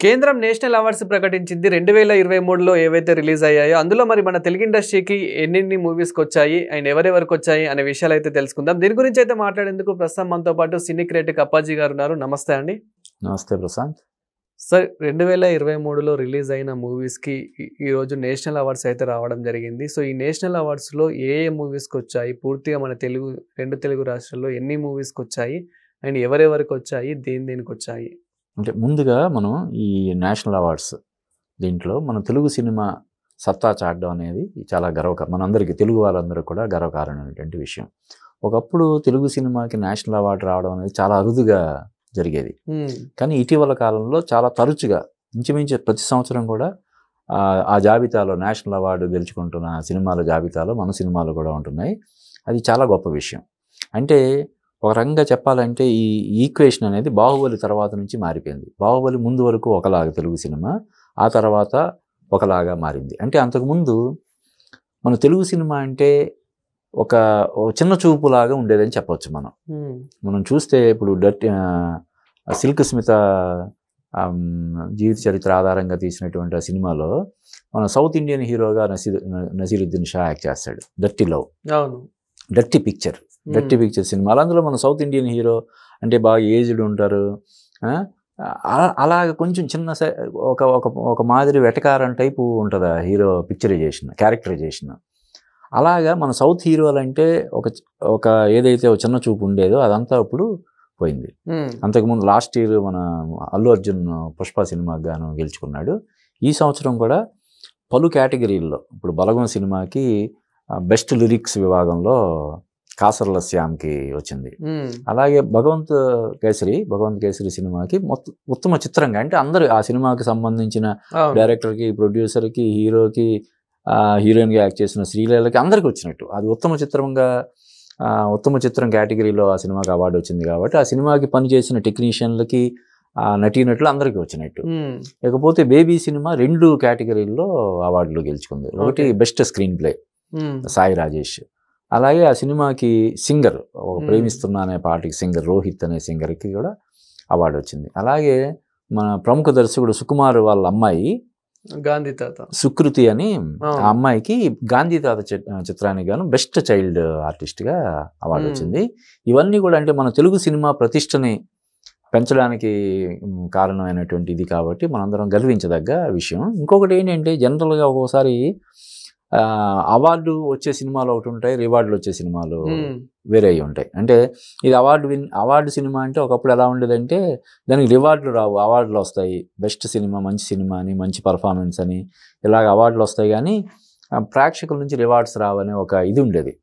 కేంద్రం national awards ప్రకటించింది 2023లో ఏవైతే రిలీజ్ అయ్యాయో అందులో మరి మన తెలుగు ఇండస్ట్రీకి ఎన్ని మూవీస్కి వచ్చాయి అండ్ ఎవరెవరికి వచ్చాయి అనే విషయాలు అయితే తెలుసుకుందాం. దీని గురించి అయితే మాట్లాడేందుకు ప్రస్తుతం మనతో పాటు సినీ క్రిటిక్ అప్పాజీ గారు ఉన్నారు. నమస్తే అండి. నమస్తే ప్రశాంత్. సార్, 2023లో రిలీజ్ అయిన మూవీస్కి ఈరోజు నేషనల్ అవార్డ్స్ అయితే రావడం జరిగింది. సో ఈ నేషనల్ అవార్డ్స్లో ఏ మూవీస్కి వచ్చాయి, పూర్తిగా మన రెండు తెలుగు రాష్ట్రాల్లో ఎన్ని మూవీస్కి వచ్చాయి అండ్ ఎవరెవరికి వచ్చాయి, దేనికి వచ్చాయి? అంటే ముందుగా మనం ఈ నేషనల్ అవార్డ్స్ దీంట్లో మన తెలుగు సినిమా సత్తా చాటడం అనేది చాలా మనందరికీ తెలుగు వాళ్ళందరూ కూడా గర్వకారణమైనటువంటి విషయం. ఒకప్పుడు తెలుగు సినిమాకి నేషనల్ అవార్డు రావడం అనేది చాలా అరుదుగా జరిగేది. కానీ ఇటీవల కాలంలో చాలా తరచుగా ఇంచుమించు ప్రతి సంవత్సరం కూడా ఆ జాబితాలో నేషనల్ అవార్డు గెలుచుకుంటున్న సినిమాల జాబితాలో మన సినిమాలు కూడా ఉంటున్నాయి. అది చాలా గొప్ప విషయం. అంటే ఒక రకంగా చెప్పాలంటే ఈ ఈక్వేషన్ అనేది బాహుబలి తర్వాత నుంచి మారిపోయింది. బాహుబలి ముందు వరకు ఒకలాగా తెలుగు సినిమా, ఆ తర్వాత ఒకలాగా మారింది. అంటే అంతకుముందు మన తెలుగు సినిమా అంటే ఒక చిన్న చూపులాగా ఉండేదని చెప్పవచ్చు. మనం చూస్తే ఇప్పుడు సిల్క్ స్మిత జీవిత చరిత్ర ఆధారంగా తీసినటువంటి ఆ సినిమాలో మన సౌత్ ఇండియన్ హీరోగా నసీరుద్దీన్ షా యాక్ట్ చేస్తాడు. డర్టీ లవ్, డర్టీ పిక్చర్ సినిమాలు. అందులో మన సౌత్ ఇండియన్ హీరో అంటే బాగా ఏజ్డ్ ఉంటారు. అలాగ కొంచెం చిన్న ఒక మాదిరి వెటకారం టైపు ఉంటుంది ఆ హీరో క్యారెక్టరైజేషన్. అలాగా మన సౌత్ హీరోలు అంటే ఒక ఏదైతే ఒక చిన్న చూపు ఉండేదో అదంతా ఇప్పుడు పోయింది. అంతకుముందు లాస్ట్ ఇయర్ మన అల్లు అర్జున్ పుష్ప సినిమాకి గాను గెలుచుకున్నాడు. ఈ సంవత్సరం కూడా పలు కేటగిరీల్లో ఇప్పుడు బలగం సినిమాకి బెస్ట్ లిరిక్స్ విభాగంలో కాసర్ల శ్యామ్కి వచ్చింది. అలాగే భగవంత్ కేసరి సినిమాకి ఉత్తమ చిత్రంగా అంటే అందరూ ఆ సినిమాకి సంబంధించిన డైరెక్టర్కి, ప్రొడ్యూసర్కి, హీరోకి, హీరోయిన్గా యాక్ట్ చేసిన శ్రీలీలకి అందరికీ వచ్చినట్టు అది ఉత్తమ చిత్రం కేటగిరీలో ఆ సినిమాకి అవార్డు వచ్చింది. కాబట్టి ఆ సినిమాకి పనిచేసిన టెక్నీషియన్లకి, నటీనటులు అందరికీ వచ్చినట్టు. ఇకపోతే బేబీ సినిమా 2 కేటగిరీల్లో అవార్డులు గెలుచుకుంది. ఒకటి best screen play Sai Rajesh, అలాగే ఆ సినిమాకి సింగర్ ప్రేమిస్తున్నా అనే పాటకి సింగర్ రోహిత్ అనే సింగర్కి కూడా అవార్డు వచ్చింది. అలాగే మన ప్రముఖ దర్శకుడు సుకుమార్ వాళ్ళ అమ్మాయి గాంధీ తాత సుకృతి అని ఆ అమ్మాయికి గాంధీ తాత చిత్రానికి గాను బెస్ట్ చైల్డ్ ఆర్టిస్ట్గా అవార్డు వచ్చింది. ఇవన్నీ కూడా అంటే మన తెలుగు సినిమా ప్రతిష్టని పెంచడానికి కారణమైనటువంటి ఇది కాబట్టి మనందరం గర్వించదగ్గ విషయం. ఇంకొకటి ఏంటంటే జనరల్గా ఒక్కోసారి అవార్డు వచ్చే సినిమాలు ఒకటి ఉంటాయి, రివార్డులు వచ్చే సినిమాలు వేరే అయి ఉంటాయి. అంటే ఇది అవార్డు సినిమా అంటే ఒకప్పుడు ఎలా ఉండేదంటే దానికి రివార్డులు రావు, అవార్డులు వస్తాయి. బెస్ట్ సినిమా, మంచి సినిమా అని, మంచి పర్ఫార్మెన్స్ అని ఇలాగ అవార్డులు వస్తాయి. కానీ ప్రేక్షకుల నుంచి రివార్డ్స్ రావనే ఒక ఇది ఉండేది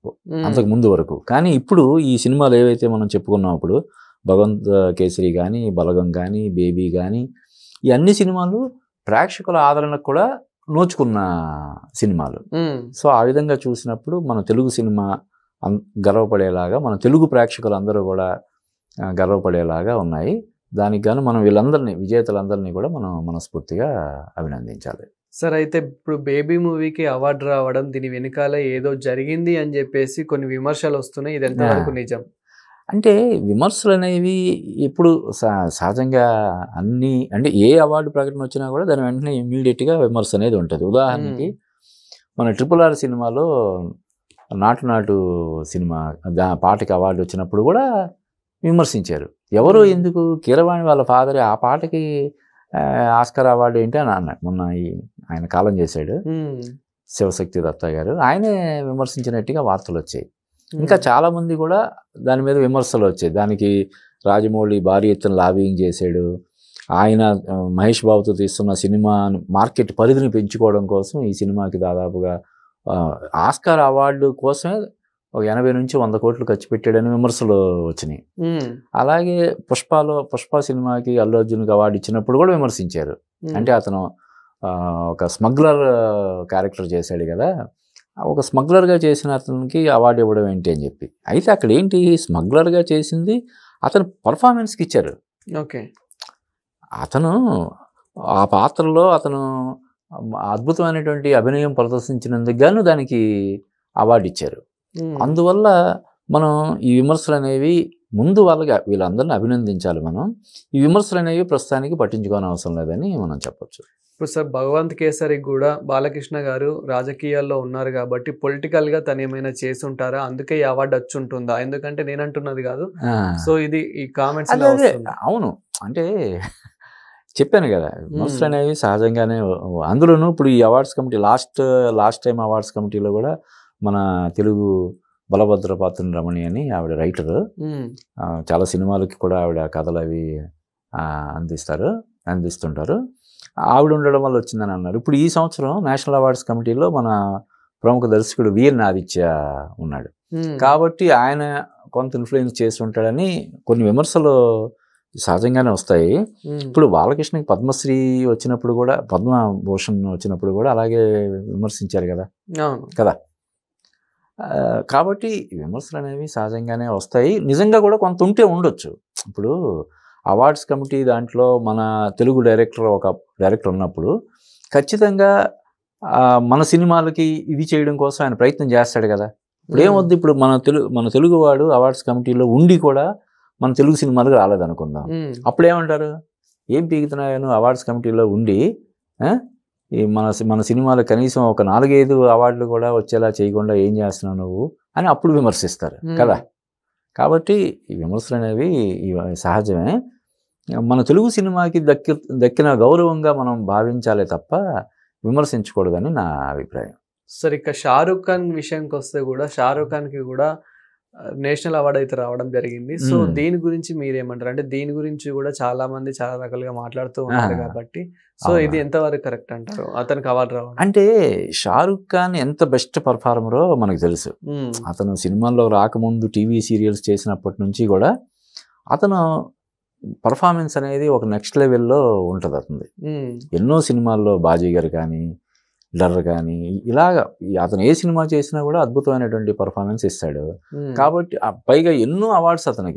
అంతకు ముందు వరకు. కానీ ఇప్పుడు ఈ సినిమాలు ఏవైతే మనం చెప్పుకున్నాం, ఇప్పుడు భగవంత్ కేసరి కానీ, బలగం కానీ, బేబీ కానీ, ఈ అన్ని సినిమాలు ప్రేక్షకుల ఆదరణకు కూడా నోచుకున్న సినిమాలు. సో ఆ విధంగా చూసినప్పుడు మన తెలుగు సినిమా గర్వపడేలాగా, మన తెలుగు ప్రేక్షకులు అందరూ కూడా గర్వపడేలాగా ఉన్నాయి. దానికి గాను మనం విజేతలందరినీ కూడా మనం మనస్ఫూర్తిగా అభినందించాలి. సార్, అయితే ఇప్పుడు బేబీ మూవీకి అవార్డు రావడం, దీని వెనకాల ఏదో జరిగింది అని చెప్పేసి కొన్ని విమర్శలు వస్తున్నాయి. ఇది ఎంతవరకు నిజం? అంటే విమర్శలు అనేవి ఇప్పుడు సహజంగా అంటే ఏ అవార్డు ప్రకటన వచ్చినా కూడా దాని వెంటనే ఇమ్మీడియట్గా విమర్శ అనేది ఉంటుంది. ఉదాహరణకి మన RRR సినిమాలో నాటు సినిమా పాటకి అవార్డు వచ్చినప్పుడు కూడా విమర్శించారు. ఎవరు ఎందుకు కీరవాణి వాళ్ళ ఫాదర్ ఆ పాటకి ఆస్కార్ అవార్డు ఏంటి అని అన్నాడు. మొన్న ఆయన కాలం చేశాడు శివశక్తి దత్తా గారు, ఆయనే విమర్శించినట్టుగా వార్తలు వచ్చాయి. ఇంకా చాలామంది కూడా దాని మీద విమర్శలు వచ్చాయి. దానికి రాజమౌళి భారీ ఎత్తున లాబింగ్ చేశాడు. ఆయన మహేష్ బాబుతో తీస్తున్న సినిమా మార్కెట్ పరిధిని పెంచుకోవడం కోసం ఈ సినిమాకి దాదాపుగా ఆస్కార్ అవార్డు కోసమే 80 నుంచి 100 కోట్లు ఖర్చు పెట్టాడని విమర్శలు వచ్చినాయి. అలాగే పుష్ప సినిమాకి అల్లు అర్జున్కి అవార్డు ఇచ్చినప్పుడు కూడా విమర్శించారు. అంటే అతను ఒక స్మగ్లర్ క్యారెక్టర్ చేశాడు కదా, ఒక స్మగ్లర్గా చేసిన అతనికి అవార్డు ఇవ్వడం ఏంటి అని చెప్పి. అయితే అక్కడ ఏంటి, స్మగ్లర్గా చేసింది అతను పర్ఫార్మెన్స్కి ఇచ్చారు. అతను ఆ పాత్రలో అద్భుతమైనటువంటి అభినయం ప్రదర్శించినందుకు గాను దానికి అవార్డు ఇచ్చారు. అందువల్ల మనం ఈ విమర్శలు అనేవి ముందు వాళ్ళకి వీళ్ళందరినీ అభినందించాలి మనం. ఈ విమర్శలు అనేవి ప్రస్తుతానికి పట్టించుకోని అవసరం లేదని మనం చెప్పొచ్చు. ఇప్పుడు సార్ భగవంత్ కేసరికి కూడా బాలకృష్ణ గారు రాజకీయాల్లో ఉన్నారు కాబట్టి పొలిటికల్గా తను ఏమైనా చేసి ఉంటారా, అందుకే ఈ అవార్డు వచ్చి ఉంటుందా? ఎందుకంటే నేను అంటున్నది కాదు, సో ఇది ఈ కామెంట్స్ అవును. అంటే చెప్పాను కదా, విమర్శలు అనేవి సహజంగానే. అందులోనూ ఇప్పుడు ఈ awards committee last time awards కమిటీలో కూడా మన తెలుగు బలభద్రపాత్ర రమణి అని ఆవిడ రైటరు, చాలా సినిమాలకి కూడా ఆవిడ కథలు అవి అందిస్తుంటారు. ఆవిడ ఉండడం వల్ల వచ్చిందని అన్నారు. ఇప్పుడు ఈ సంవత్సరం నేషనల్ అవార్డ్స్ కమిటీలో మన ప్రముఖ దర్శకుడు వీఎన్ ఆదిత్య ఉన్నాడు కాబట్టి ఆయన కొంత ఇన్ఫ్లుయెన్స్ చేసి ఉంటాడని కొన్ని విమర్శలు సహజంగానే వస్తాయి. ఇప్పుడు బాలకృష్ణకి పద్మశ్రీ వచ్చినప్పుడు కూడా, పద్మభూషణ్ వచ్చినప్పుడు కూడా అలాగే విమర్శించారు కదా. కాబట్టి విమర్శలు అనేవి సహజంగానే వస్తాయి. నిజంగా కూడా కొంత ఉంటే ఉండొచ్చు. ఇప్పుడు అవార్డ్స్ కమిటీ దాంట్లో మన తెలుగు ఒక డైరెక్టర్ ఉన్నప్పుడు ఖచ్చితంగా మన సినిమాలకి ఇది చేయడం కోసం ఆయన ప్రయత్నం చేస్తాడు కదా. ఇప్పుడు ఏమొద్దు, ఇప్పుడు మన తెలుగు వాడు అవార్డ్స్ కమిటీలో ఉండి కూడా మన తెలుగు సినిమాలకు రాలేదనుకుందాం, అప్పుడు ఏమంటారు, ఏం పీకుతున్నాయను అవార్డ్స్ కమిటీలో ఉండి ఈ మన సినిమాలు కనీసం ఒక 4-5 అవార్డులు కూడా వచ్చేలా చేయకుండా ఏం చేస్తున్నావు నువ్వు అని అప్పుడు విమర్శిస్తారు కదా. కాబట్టి ఈ విమర్శలు అనేవి సహజమే. మన తెలుగు సినిమాకి దక్కిన గౌరవంగా మనం భావించాలే తప్ప విమర్శించకూడదని నా అభిప్రాయం. సరే, ఇక షారూఖ్ ఖాన్ విషయానికి వస్తే కూడా షారూఖ్ ఖాన్కి కూడా నేషనల్ అవార్డు అయితే రావడం జరిగింది. సో దీని గురించి మీరేమంటారు? అంటే దీని గురించి కూడా చాలా మంది చాలా రకాలుగా మాట్లాడుతూ ఉన్నారు కాబట్టి, సో ఇది ఎంతవరకు కరెక్ట్ అంటారు అతనికి అవార్డు రావడం? అంటే షారూఖ్ ఖాన్ ఎంత బెస్ట్ పర్ఫార్మరో మనకు తెలుసు. అతను సినిమాల్లో రాకముందు టీవీ సీరియల్స్ చేసినప్పటి నుంచి కూడా అతను పర్ఫార్మెన్స్ అనేది ఒక నెక్స్ట్ లెవెల్లో ఉంటుంది అతనిది. ఎన్నో సినిమాల్లో బాజీగర్ కానీ, డర్ కానీ, ఇలాగా అతను ఏ సినిమా చేసినా కూడా అద్భుతమైనటువంటి పర్ఫార్మెన్స్ ఇస్తాడు. కాబట్టి పైగా ఎన్నో అవార్డ్స్ అతను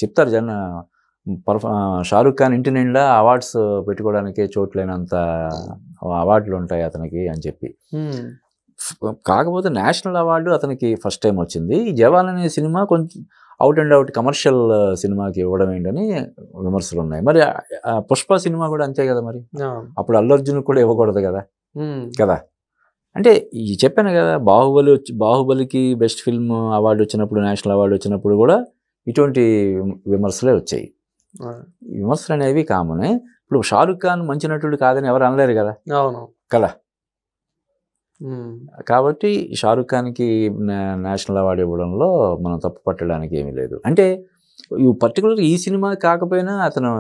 చెప్తారు షారూఖ్ ఖాన్ ఇంటి నిండా అవార్డ్స్ పెట్టుకోవడానికే చోట్లేనంత అవార్డులు ఉంటాయి అతనికి అని చెప్పి. కాకపోతే నేషనల్ అవార్డు అతనికి ఫస్ట్ టైం వచ్చింది. జవాన్ అనే సినిమా కొంచెం అవుట్ అండ్ అవుట్ కమర్షియల్ సినిమాకి ఇవ్వడం ఏంటని విమర్శలు ఉన్నాయి. మరి పుష్ప సినిమా కూడా అంతే కదా, మరి అప్పుడు అల్లు అర్జున్ కూడా ఇవ్వకూడదు కదా. అంటే చెప్పాను కదా, బాహుబలికి బెస్ట్ ఫిల్మ్ అవార్డు వచ్చినప్పుడు, నేషనల్ అవార్డు వచ్చినప్పుడు కూడా ఇటువంటి విమర్శలే వచ్చాయి. విమర్శలు అనేవి కామనే. ఇప్పుడు షారూఖ్ ఖాన్ మంచి నటుడు కాదని ఎవరు అనలేరు కదా. కాబట్టి షారూఖ్ ఖాన్కి నేషనల్ అవార్డు ఇవ్వడంలో మనం తప్పు పట్టడానికి ఏమీ లేదు. అంటే పర్టికులర్ ఈ సినిమా కాకపోయినా అతను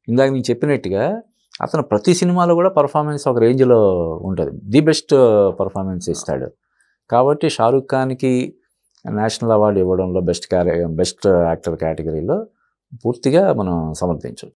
ఇందాక నేను చెప్పినట్టుగా అతను ప్రతి సినిమాలో కూడా పర్ఫార్మెన్స్ ఒక రేంజ్లో ఉంటుంది, ది బెస్ట్ పర్ఫార్మెన్స్ ఇస్తాడు. కాబట్టి షారూఖ్ ఖాన్కి నేషనల్ అవార్డు ఇవ్వడంలో బెస్ట్ యాక్టర్ కేటగిరీలో పూర్తిగా మనం సమర్థించవచ్చు.